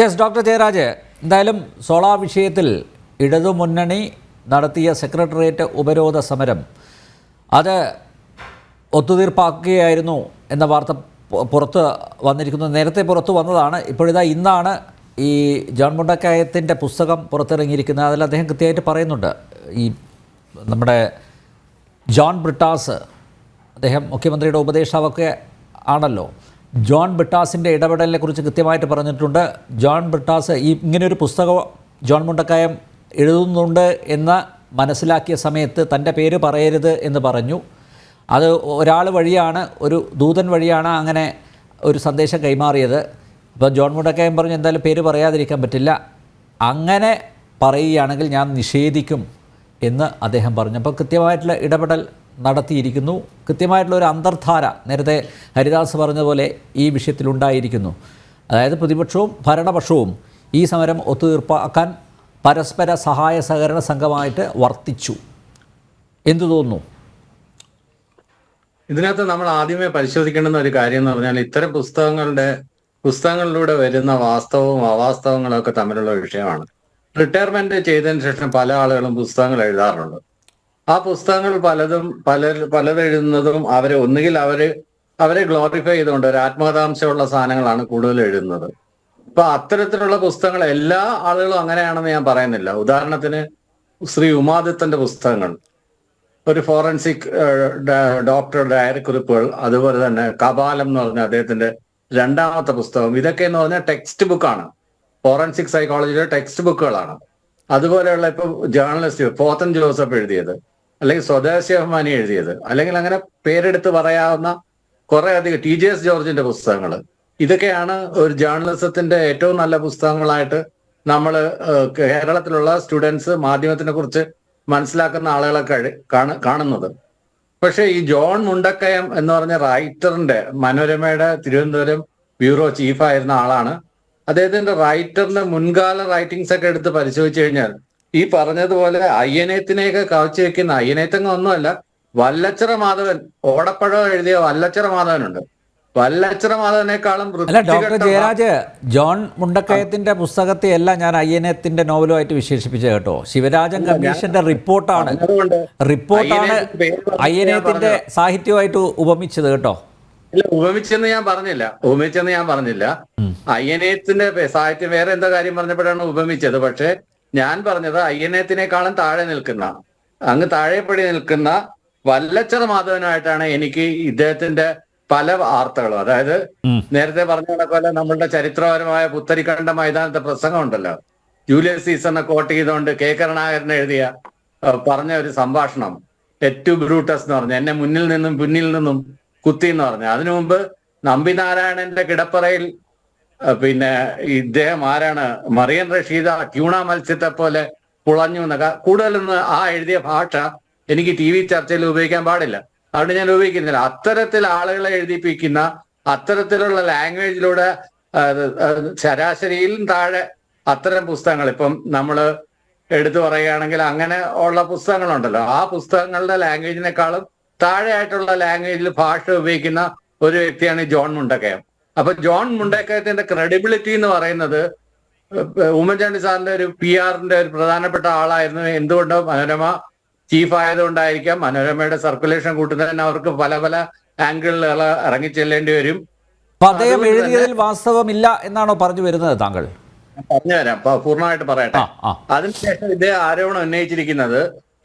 Yes doctor Jayaraj, എന്തായാലും solar വിഷയത്തിൽ ഇടതുമുന്നണി നടത്തിയ സെക്രട്ടേറിയറ്റ് ഉപരോധ സമരം അത് ഒത്തുതീർപ്പാക്കുകയായിരുന്നു എന്ന വാർത്ത പുറത്ത് വന്നിരിക്കുന്നത്. നേരത്തെ പുറത്തു വന്നതാണ്. ഇപ്പോഴിതാ ഇന്നാണ് ഈ ജോൺ മുണ്ടക്കയത്തിൻ്റെ പുസ്തകം പുറത്തിറങ്ങിയിരിക്കുന്നത്. അതിൽ അദ്ദേഹം കൃത്യമായിട്ട് പറയുന്നുണ്ട്. ഈ നമ്മുടെ ജോൺ ബ്രിട്ടാസ്, അദ്ദേഹം മുഖ്യമന്ത്രിയുടെ ഉപദേഷ്ടാവൊക്കെ ആണല്ലോ, ജോൺ ബ്രിട്ടാസിൻ്റെ ഇടപെടലിനെ കുറിച്ച് കൃത്യമായിട്ട് പറഞ്ഞിട്ടുണ്ട്. ജോൺ ബ്രിട്ടാസ് ഇങ്ങനെയൊരു പുസ്തകം ജോൺ മുണ്ടക്കയം എഴുതുന്നുണ്ട് എന്ന് മനസ്സിലാക്കിയ സമയത്ത് തൻ്റെ പേര് പറയരുത് എന്ന് പറഞ്ഞു. അത് ഒരാൾ വഴിയാണ്, ഒരു ദൂതൻ വഴിയാണ് അങ്ങനെ ഒരു സന്ദേശം കൈമാറിയത്. അപ്പോൾ ജോൺ മുണ്ടക്കയം പറഞ്ഞു എന്തായാലും പേര് പറയാതിരിക്കാൻ പറ്റില്ല, അങ്ങനെ പറയുകയാണെങ്കിൽ ഞാൻ നിഷേധിക്കും എന്ന് അദ്ദേഹം പറഞ്ഞു. അപ്പോൾ കൃത്യമായിട്ടുള്ള ഇടപെടൽ നടത്തിയിരിക്കുന്നു. കൃത്യമായിട്ടുള്ള ഒരു അന്തർധാര നേരത്തെ ഹരിദാസ് പറഞ്ഞതുപോലെ ഈ വിഷയത്തിലുണ്ടായിരിക്കുന്നു. അതായത് പ്രതിപക്ഷവും ഭരണപക്ഷവും ഈ സമരം ഒത്തുതീർപ്പാക്കാൻ പരസ്പര സഹായ സഹകരണ സംഘമായിട്ട് വർത്തിച്ചു. എന്തു തോന്നുന്നു? ഇതിനകത്ത് നമ്മൾ ആദ്യമേ പരിശോധിക്കേണ്ടുന്ന ഒരു കാര്യം എന്ന് പറഞ്ഞാൽ ഇത്തരം പുസ്തകങ്ങളിലൂടെ വരുന്ന വാസ്തവവും അവാസ്തവങ്ങളും ഒക്കെ തമ്മിലുള്ള വിഷയമാണ്. റിട്ടയർമെന്റ് ചെയ്തതിന് ശേഷം പല ആളുകളും പുസ്തകങ്ങൾ എഴുതാറുണ്ട്. ആ പുസ്തകങ്ങൾ പലതെഴുതുന്നതും ഒന്നുകിൽ അവരെ ഗ്ലോറിഫൈ ചെയ്തുകൊണ്ട് ഒരു ആത്മകഥാംശമുള്ള സാധനങ്ങളാണ് കൂടുതൽ എഴുതുന്നത്. അപ്പൊ അത്തരത്തിലുള്ള പുസ്തകങ്ങൾ എല്ലാ ആളുകളും അങ്ങനെയാണെന്ന് ഞാൻ പറയുന്നില്ല. ഉദാഹരണത്തിന് ശ്രീ ഉമാദിത്തന്റെ പുസ്തകങ്ങൾ, ഒരു ഫോറൻസിക് ഡോക്ടർ ഡയറി കുറിപ്പുകൾ, അതുപോലെ തന്നെ കപാലം എന്ന് പറഞ്ഞ അദ്ദേഹത്തിന്റെ രണ്ടാമത്തെ പുസ്തകം, ഇതൊക്കെ എന്ന് പറഞ്ഞാൽ ടെക്സ്റ്റ് ബുക്കാണ്, ഫോറൻസിക് സൈക്കോളജിയുടെ ടെക്സ്റ്റ് ബുക്കുകളാണ്. അതുപോലെയുള്ള ഇപ്പൊ ജേർണലിസ്റ്റ് പോത്തൻ ജോസഫ് എഴുതിയത്, അല്ലെങ്കിൽ സ്വദേശി അഭിമാനി എഴുതിയത്, അല്ലെങ്കിൽ അങ്ങനെ പേരെടുത്ത് പറയാവുന്ന കുറെ അധികം TJS ജോർജിന്റെ പുസ്തകങ്ങൾ, ഇതൊക്കെയാണ് ഒരു ജേർണലിസത്തിന്റെ ഏറ്റവും നല്ല പുസ്തകങ്ങളായിട്ട് നമ്മൾ കേരളത്തിലുള്ള സ്റ്റുഡൻസ് മാധ്യമത്തിനെ കുറിച്ച് മനസ്സിലാക്കുന്ന ആളുകളൊക്കെ കാണുന്നത്. പക്ഷെ ഈ ജോൺ മുണ്ടക്കയം എന്ന് പറഞ്ഞ റൈറ്ററിന്റെ, മനോരമയുടെ തിരുവനന്തപുരം ബ്യൂറോ ചീഫായിരുന്ന ആളാണ്. അദ്ദേഹത്തിന്റെ റൈറ്ററിന്റെ മുൻകാല റൈറ്റിംഗ്സ് ഒക്കെ എടുത്ത് പരിശോധിച്ചു കഴിഞ്ഞാൽ ഈ പറഞ്ഞതുപോലെ അയ്യനേത്തിനെയൊക്കെ കവച്ചു വെക്കുന്ന, അയ്യനേത്തങ്ങ ഒന്നുമല്ല, വല്ലച്ചിറ മാധവൻ, ഓടപ്പഴം എഴുതിയ വല്ലച്ചിറ മാധവനുണ്ട്. വല്ലച്ചിറ മാധവനേക്കാളും അല്ല ഡോക്ടർ ജയരാജ്, ജോൺ മുണ്ടക്കയത്തിന്റെ പുസ്തകത്തെ അല്ല ഞാൻ അയ്യനേത്തിന്റെ നോവലുമായിട്ട് വിശേഷിപ്പിച്ചത് കേട്ടോ. ശിവരാജൻ കമ്മീഷന്റെ റിപ്പോർട്ടാണ് അയ്യനേത്തിന്റെ സാഹിത്യമായിട്ട് ഉപമിച്ചത് കേട്ടോ. ഇല്ല, ഉപമിച്ചെന്ന് ഞാൻ പറഞ്ഞില്ല. അയ്യനേത്തിന്റെ സാഹിത്യം വേറെ എന്തോ കാര്യം പറഞ്ഞപ്പോഴാണ് ഉപമിച്ചത്. പക്ഷെ ഞാൻ പറഞ്ഞത് അയ്യനേത്തിനേക്കാളും അങ്ങ് താഴെപ്പടി നിൽക്കുന്ന വല്ലച്ചിറ മാധവനായിട്ടാണ് എനിക്ക് ഇദ്ദേഹത്തിന്റെ പല വാർത്തകളും, അതായത് നേരത്തെ പറഞ്ഞ പോലെ നമ്മളുടെ ചരിത്രപരമായ പുത്തരിക്കണ്ട മൈതാനത്തെ പ്രസംഗം ഉണ്ടല്ലോ, ജൂലിയസ് സീസറിനെ കോട്ട് ചെയ്തുകൊണ്ട് K. കരുണാകരൻ പറഞ്ഞ ഒരു സംഭാഷണം, എറ്റു ബ്രൂട്ടസ് എന്ന് പറഞ്ഞ, എന്നെ മുന്നിൽ നിന്നും പിന്നിൽ നിന്നും കുത്തി എന്ന് പറഞ്ഞു. അതിനു മുമ്പ് നമ്പിനാരായണന്റെ കിടപ്പറയിൽ പിന്നെ ഇദ്ദേഹം ആരാണ്, മറിയൻ റഷീദ ട്യൂണ മത്സ്യത്തെ പോലെ പുളഞ്ഞു എന്നൊക്കെ, കൂടുതലൊന്നും ആ എഴുതിയ ഭാഷ എനിക്ക് TV ചർച്ചയിൽ ഉപയോഗിക്കാൻ പാടില്ല, അതുകൊണ്ട് ഞാൻ ഉപയോഗിക്കുന്നില്ല. അത്തരത്തിൽ ആളുകളെ എഴുതിപ്പിക്കുന്ന അത്തരത്തിലുള്ള ലാംഗ്വേജിലൂടെ ശരാശരിയിലും താഴെ അത്തരം പുസ്തകങ്ങൾ ഇപ്പം നമ്മൾ എടുത്തു പറയുകയാണെങ്കിൽ അങ്ങനെ ഉള്ള പുസ്തകങ്ങളുണ്ടല്ലോ, ആ പുസ്തകങ്ങളുടെ ലാംഗ്വേജിനേക്കാളും താഴെയായിട്ടുള്ള ലാംഗ്വേജിൽ ഭാഷ ഉപയോഗിക്കുന്ന ഒരു വ്യക്തിയാണ് ജോൺ മുണ്ടക്കയം. അപ്പൊ ജോൺ മുണ്ടക്കയത്തിന്റെ ക്രെഡിബിലിറ്റി എന്ന് പറയുന്നത് ഉമ്മൻചാണ്ടി സാറിന്റെ ഒരു PR-ന്റെ ഒരു പ്രധാനപ്പെട്ട ആളായിരുന്നു. എന്തുകൊണ്ടോ മനോരമ ചീഫ് ആയതുകൊണ്ടായിരിക്കാം. മനോരമയുടെ സർക്കുലേഷൻ കൂട്ടുന്നതിന് അവർക്ക് പല പല ആംഗിളുകൾ ഇറങ്ങിച്ചെല്ലേണ്ടി വരും. അദ്ദേഹം എഴുതിയതിൽ വാസ്തവമില്ല എന്നാണോ പറഞ്ഞു വരുന്നത് താങ്കൾ? പറഞ്ഞുതരാം, പൂർണ്ണമായിട്ട് പറയട്ടെ. അതിനുശേഷം ഇദ്ദേഹം ആരോപണം ഉന്നയിച്ചിരിക്കുന്നത്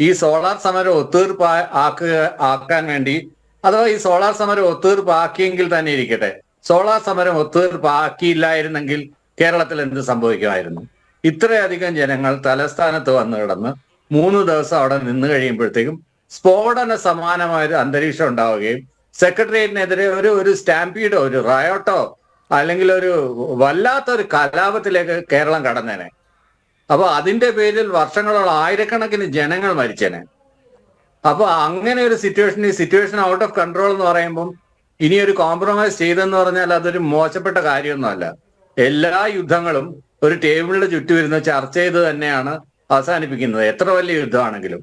ഈ സോളാർ സമരം ഒത്തുതീർപ്പ് ആക്കാൻ വേണ്ടി, അഥവാ ഈ സോളാർ സമരം ഒത്തുതീർപ്പാക്കിയെങ്കിൽ തന്നെ ഇരിക്കട്ടെ, സോളാർ സമരം ഒത്തുതീർപ്പാക്കിയില്ലായിരുന്നെങ്കിൽ കേരളത്തിൽ എന്ത് സംഭവിക്കുമായിരുന്നു? ഇത്രയധികം ജനങ്ങൾ തലസ്ഥാനത്ത് വന്നു കിടന്ന് 3 ദിവസം അവിടെ നിന്ന് കഴിയുമ്പോഴത്തേക്കും സ്ഫോടന സമാനമായ ഒരു അന്തരീക്ഷം ഉണ്ടാവുകയും സെക്രട്ടേറിയറ്റിനെതിരെ ഒരു സ്റ്റാമ്പീഡോ ഒരു റയോട്ടോ അല്ലെങ്കിൽ ഒരു വല്ലാത്തൊരു കലാപത്തിലേക്ക് കേരളം കടന്നേനെ. അപ്പൊ അതിന്റെ പേരിൽ വർഷങ്ങളോളം ആയിരക്കണക്കിന് ജനങ്ങൾ മരിച്ചേനെ. അപ്പൊ അങ്ങനെ ഒരു ഈ സിറ്റുവേഷൻ ഔട്ട് ഓഫ് കൺട്രോൾ എന്ന് പറയുമ്പം ഇനി ഒരു കോംപ്രമൈസ് ചെയ്തെന്ന് പറഞ്ഞാൽ അതൊരു മോശപ്പെട്ട കാര്യമൊന്നുമല്ല. എല്ലാ യുദ്ധങ്ങളും ഒരു ടേബിളിന് ചുറ്റും ഇരുന്ന് ചർച്ച ചെയ്ത് തന്നെയാണ് അവസാനിപ്പിക്കുന്നത്, എത്ര വലിയ യുദ്ധമാണെങ്കിലും.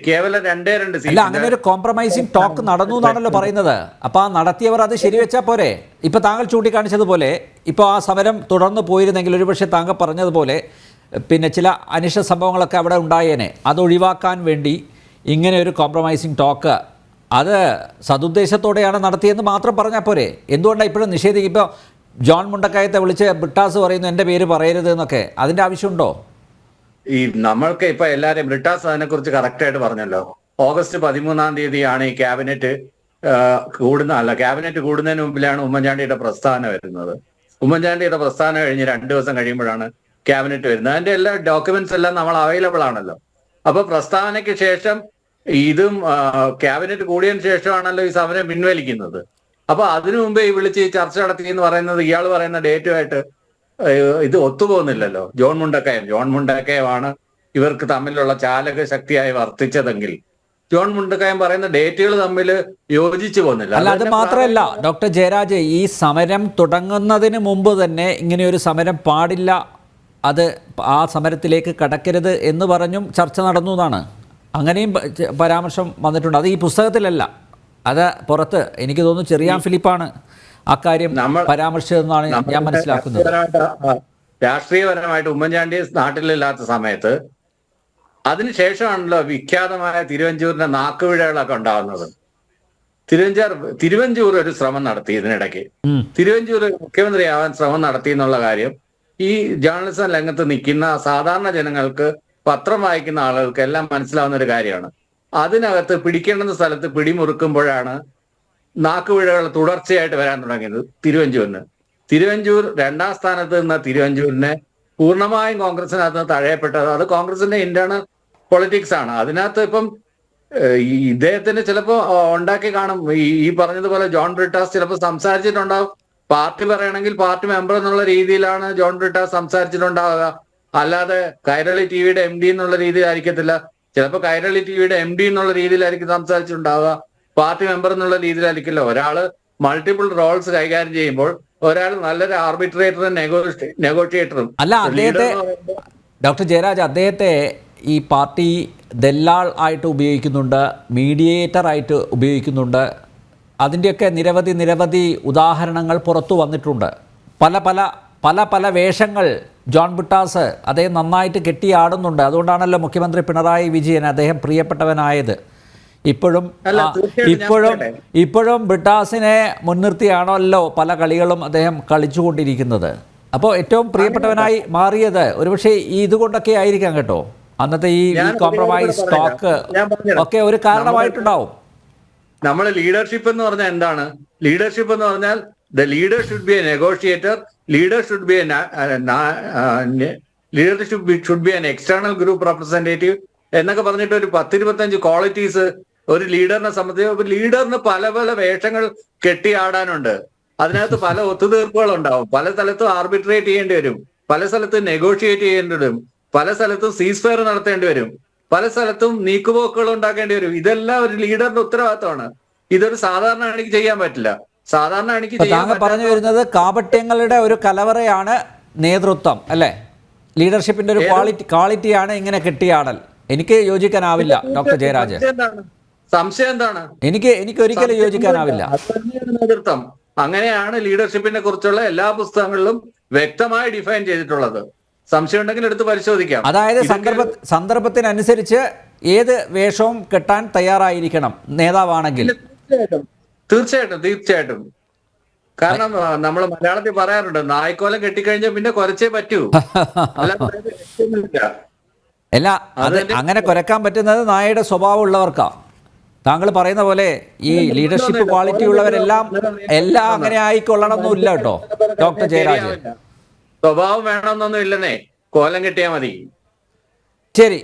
കേവലം രണ്ട് അല്ല, സീറ്റ്. അങ്ങനെ ഒരു കോംപ്രമൈസിങ് ടോക്ക് നടന്നു എന്നാണല്ലോ പറയുന്നത്. അപ്പോൾ ആ നടത്തിയവർ അത് ശരിവെച്ചാൽ പോരെ? ഇപ്പോൾ താങ്കൾ ചൂണ്ടിക്കാണിച്ചതുപോലെ ഇപ്പോൾ ആ സമരം തുടർന്ന് പോയിരുന്നെങ്കിൽ ഒരുപക്ഷെ താങ്കൾ പറഞ്ഞതുപോലെ പിന്നെ ചില അനിഷ്ട സംഭവങ്ങളൊക്കെ അവിടെ ഉണ്ടായേനെ. അത് ഒഴിവാക്കാൻ വേണ്ടി ഇങ്ങനെ ഒരു കോംപ്രമൈസിങ് ടോക്ക് അത് സതുദ്ദേശത്തോടെയാണ് നടത്തിയെന്ന് മാത്രം പറഞ്ഞാൽ പോരെ? എന്തുകൊണ്ടാണ് ഇപ്പോഴും നിഷേധിക്കും? ഇപ്പോൾ ജോൺ മുണ്ടക്കയത്തെ വിളിച്ച് ബ്രിട്ടാസ് പറയുന്നു എൻ്റെ പേര് പറയരുത് എന്നൊക്കെ. അതിൻ്റെ ആവശ്യമുണ്ടോ? ഈ നമ്മൾക്ക് ഇപ്പൊ എല്ലാരും ബ്രിട്ടാസ് അതിനെ കുറിച്ച് കറക്റ്റായിട്ട് പറഞ്ഞല്ലോ. ഓഗസ്റ്റ് 13 ഈ ക്യാബിനറ്റ് ക്യാബിനറ്റ് കൂടുന്നതിന് മുമ്പിലാണ് ഉമ്മൻചാണ്ടിയുടെ പ്രസ്താവന വരുന്നത്. ഉമ്മൻചാണ്ടിയുടെ പ്രസ്താവന കഴിഞ്ഞ് 2 ദിവസം കഴിയുമ്പോഴാണ് ക്യാബിനറ്റ് വരുന്നത്. അതിന്റെ എല്ലാ ഡോക്യുമെന്റ്സ് എല്ലാം നമ്മൾ അവൈലബിൾ ആണല്ലോ. അപ്പൊ പ്രസ്താവനയ്ക്ക് ശേഷം ഇതും ക്യാബിനറ്റ് കൂടിയതിനു ശേഷമാണല്ലോ ഈ സമരം പിൻവലിക്കുന്നത്. അപ്പൊ അതിനു മുമ്പേ ഈ വിളിച്ച് ഈ ചർച്ച നടത്തി എന്ന് പറയുന്നത് ഇയാൾ പറയുന്ന ഡേറ്റുമായിട്ട് ഇത് ഒത്തുപോകുന്നില്ലല്ലോ. ജോൺ മുണ്ടക്കയമാണ് ഇവർക്ക് തമ്മിലുള്ള ചാലക ശക്തിയായി വർത്തിച്ചതെങ്കിൽ ജോൺ മുണ്ടക്കയം പറയുന്ന ഡേറ്റുകൾ തമ്മിൽ യോജിച്ചു പോകുന്നില്ല. അല്ല, അത് മാത്രമല്ല ഡോക്ടർ ജയരാജ്, ഈ സമരം തുടങ്ങുന്നതിന് മുമ്പ് തന്നെ ഇങ്ങനെയൊരു സമരം പാടില്ല, അത് ആ സമരത്തിലേക്ക് കടക്കരുത് എന്ന് പറഞ്ഞും ചർച്ച നടന്നു എന്നാണ്. അങ്ങനെയും പരാമർശം വന്നിട്ടുണ്ട്. അത് ഈ പുസ്തകത്തിലല്ല, അത് പുറത്ത്. എനിക്ക് തോന്നുന്നു ചെറിയാൻ ഫിലിപ്പാണ് അക്കാര്യം പരാമർശിച്ചതെന്നാണ് ഞാൻ മനസ്സിലാക്കുന്നത്. രാഷ്ട്രീയപരമായിട്ട് ഉമ്മൻചാണ്ടി നാട്ടിലില്ലാത്ത സമയത്ത് അതിനുശേഷമാണല്ലോ വിഖ്യാതമായ തിരുവഞ്ചൂരിന്റെ നാക്കുപിഴകളൊക്കെ ഉണ്ടാകുന്നത്. തിരുവഞ്ചൂർ ഒരു ശ്രമം നടത്തി ഇതിനിടയ്ക്ക്. തിരുവഞ്ചൂർ മുഖ്യമന്ത്രിയാവാൻ ശ്രമം നടത്തി എന്നുള്ള കാര്യം ഈ ജേർണലിസം രംഗത്ത് നിൽക്കുന്ന സാധാരണ ജനങ്ങൾക്ക്, പത്രം വായിക്കുന്ന ആളുകൾക്ക് എല്ലാം മനസ്സിലാവുന്ന ഒരു കാര്യമാണ്. അതിനകത്ത് പിടിക്കേണ്ടുന്ന സ്ഥലത്ത് പിടിമുറുക്കുമ്പോഴാണ് നാക്കുപിഴകൾ തുടർച്ചയായിട്ട് വരാൻ തുടങ്ങിയത് തിരുവഞ്ചൂർ 2ാം സ്ഥാനത്ത് നിന്ന തിരുവഞ്ചൂരിനെ പൂർണ്ണമായും കോൺഗ്രസിനകത്ത് തഴയപ്പെട്ടത് അത് കോൺഗ്രസിന്റെ ഇന്റേണൽ പൊളിറ്റിക്സ് ആണ്. അതിനകത്ത് ഇപ്പം ഇദ്ദേഹത്തിന് ചിലപ്പോ ഉണ്ടാക്കി കാണും. ഈ പറഞ്ഞതുപോലെ ജോൺ ബ്രിട്ടാസ് ചിലപ്പോൾ സംസാരിച്ചിട്ടുണ്ടാവും. പാർട്ടി പറയണമെങ്കിൽ പാർട്ടി മെമ്പർ എന്നുള്ള രീതിയിലാണ് ജോൺ ബ്രിട്ടാസ് സംസാരിച്ചിട്ടുണ്ടാവുക. അല്ലാതെ കൈരളി ടിവിയുടെ MD എന്നുള്ള രീതിയിലായിരിക്കത്തില്ല. ചിലപ്പോൾ കൈരളി ടിവിയുടെ MD എന്നുള്ള രീതിയിലായിരിക്കും സംസാരിച്ചിട്ടുണ്ടാവുക. പാർട്ടി മെമ്പർ എന്നുള്ള രീതിയിലായിരിക്കില്ല. ഒരാള് മൾട്ടിപ്പിൾ റോൾസ് കൈകാര്യം ചെയ്യുമ്പോൾ ഒരാൾ നല്ലൊരു ആർബിട്രേറ്ററും നെഗോഷിയേറ്ററും അല്ല. അദ്ദേഹത്തെ ഡോക്ടർ ജയരാജ്, അദ്ദേഹത്തെ ഈ പാർട്ടി ദല്ലാൾ ആയിട്ട് ഉപയോഗിക്കുന്നുണ്ട്, മീഡിയേറ്റർ ആയിട്ട് ഉപയോഗിക്കുന്നുണ്ട്. അതിൻ്റെയൊക്കെ നിരവധി ഉദാഹരണങ്ങൾ പുറത്തു വന്നിട്ടുണ്ട്. പല വേഷങ്ങൾ ജോൺ ബ്രിട്ടാസ് അദ്ദേഹം നന്നായിട്ട് കെട്ടിയാടുന്നുണ്ട്. അതുകൊണ്ടാണല്ലോ മുഖ്യമന്ത്രി പിണറായി വിജയൻ അദ്ദേഹം പ്രിയപ്പെട്ടവനായത്. ഇപ്പോഴും ബ്രിട്ടാസിനെ മുൻനിർത്തിയാണല്ലോ പല കളികളും അദ്ദേഹം കളിച്ചുകൊണ്ടിരിക്കുന്നത്. അപ്പോൾ ഏറ്റവും പ്രിയപ്പെട്ടവനായി മാറിയത് ഒരുപക്ഷെ ഇതുകൊണ്ടൊക്കെ ആയിരിക്കാം കേട്ടോ. അന്നത്തെ ഈ കോംപ്രമൈസ് ടോക്ക് ഒക്കെ ഒരു കാരണമായിട്ടുണ്ടാവും. നമ്മൾ ലീഡർഷിപ്പ് എന്ന് പറഞ്ഞാൽ എന്താണ്? ലീഡർഷിപ്പ് എന്ന് പറഞ്ഞാൽ the leader should be A negotiator, leadership should be an external group representative എന്നൊക്കെ പറഞ്ഞിട്ട് ഒരു 10-25 ക്വാളിറ്റീസ് ഒരു ലീഡറിനെ സംബന്ധിച്ച്. ഒരു ലീഡറിന് പല വേഷങ്ങൾ കെട്ടിയാടാനുണ്ട്. അതിനകത്ത് പല ഒത്തുതീർപ്പുകൾ ഉണ്ടാവും. പല സ്ഥലത്തും ആർബിട്രേറ്റ് ചെയ്യേണ്ടി വരും, പല സ്ഥലത്തും നെഗോഷിയേറ്റ് ചെയ്യേണ്ടി വരും, പല സ്ഥലത്തും സീസ് ഫയർ നടത്തേണ്ടി വരും, പല സ്ഥലത്തും നീക്കുപോക്കുകൾ ഉണ്ടാക്കേണ്ടി വരും. ഇതെല്ലാം ഒരു ലീഡറിന്റെ ഉത്തരവാദിത്തമാണ്. ഇതൊരു സാധാരണ അണിക്ക് ചെയ്യാൻ പറ്റില്ല. സാധാരണ അണിക്ക് താങ്കൾ പറഞ്ഞു വരുന്നത് കാപട്യങ്ങളുടെ ഒരു കലവറയാണ് നേതൃത്വം, അല്ലേ? ലീഡർഷിപ്പിന്റെ ഒരു ക്വാളിറ്റിയാണ് ഇങ്ങനെ കെട്ടിയാടൽ. എനിക്ക് യോജിക്കാനാവില്ല ഡോക്ടർ ജയരാജ്. സംശയം എന്താണ്? എനിക്ക് ഒരിക്കലും യോജിക്കാനാവില്ല. നേതൃത്വം അങ്ങനെയാണ് ലീഡർഷിപ്പിനെ കുറിച്ചുള്ള എല്ലാ പുസ്തകങ്ങളിലും വ്യക്തമായി ഡിഫൈൻ ചെയ്തിട്ടുള്ളത്. സംശയം ഉണ്ടെങ്കിൽ എടുത്ത് പരിശോധിക്കാം. അതായത് സന്ദർഭത്തിനനുസരിച്ച് ഏത് വേഷവും കെട്ടാൻ തയ്യാറായിരിക്കണം നേതാവാണെങ്കിൽ. തീർച്ചയായിട്ടും. കാരണം നമ്മൾ മലയാളത്തിൽ പറയാറുണ്ട്, നായ്ക്കോലം കെട്ടിക്കഴിഞ്ഞാൽ പിന്നെ കുറച്ചേ പറ്റൂ. അല്ല, അത് അങ്ങനെ കുരക്കാൻ പറ്റുന്നത് നായയുടെ സ്വഭാവം ഉള്ളവർക്കാ. താങ്കൾ പറയുന്ന പോലെ ഈ ലീഡർഷിപ്പ് ക്വാളിറ്റി ഉള്ളവരെല്ലാം അങ്ങനെ ആയിക്കൊള്ളണമെന്നില്ല കേട്ടോ ഡോക്ടർ ജയരാജ്. സ്വഭാവം വേണമെന്നൊന്നും ഇല്ലെന്നേ, കോലം കെട്ടിയാൽ മതി. ശരി.